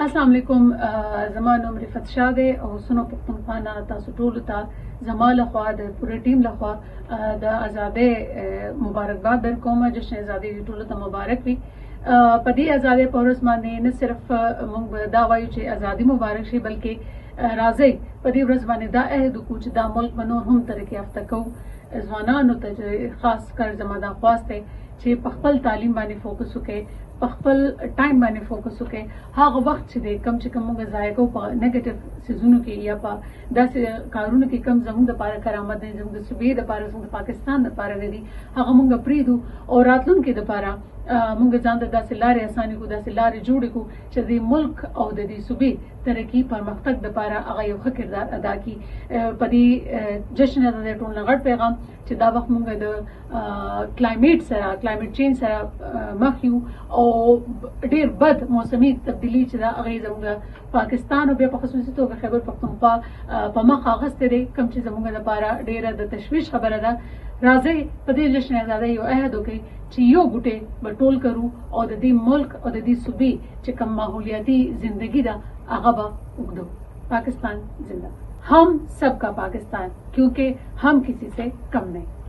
अस्सलाम वालेकुम। زما نوم رفعت شاه دی او سنو پښتونخوا تاسو ټول ته زما لخوا د پوره ټیم لخوا د ازادۍ مبارکباد درکوم. جشن ازادۍ ټول ته مبارک وي. په دې ازادۍ په ورځ باندې نه صرف موږ دا وایو چې ازادي مبارک شي، بلکې راځي په دې ورځ باندې دا عهد وکړو چې دا ملک به نور هم ترقي یافته کوو. ځوانانو ته خاص کر زما دا خواست دی چې په خپل تعلیم باندې فوکس وکړي، په خپل ټایم باندې فوکس وکړي. هغه وخت چې دی کم چې کم موږ ضایع کوو په نیگیټیو سیزونو کې یا په داسې کارونو کې کم زموږ دپاره کرامت دی، زموږ د صوبې دپاره، زموږ د پاکستان دپاره نه دي، هغه موږ پرېږدو او راتلونکي دپاره موږ ځان ته داسې لارې اسانې کړو، داسې لارې جوړې کړو چې د ملک او د دې صوبې ترقي پرمختګ دپاره هغه یو ښه کردار ادا کړي. په دې جشن ازادۍ ټول نه غټ پیغام چې دا وخت موږ د کلایمیټ چینج سره مخ یو او ډېر بد موسمي تبدیلي چې دا هغې زموږ پاکستان او بیا په خصوصي توګه خیبر پښتونخوا په مخ اخیستی دی، کوم چې زموږ لپاره ډېره د تشویش خبره ده. راځئ په دې جشن ازادۍ یو عهد وکړئ چې یو بوټی به ټول کرو او د دې ملک او د دې صوبې چې کوم ماحولیاتي زندگی ده هغه به اوږدو. پاکستان زندہ، हम सबका पाकिस्तान, क्योंकि हम किसी से कम नहीं.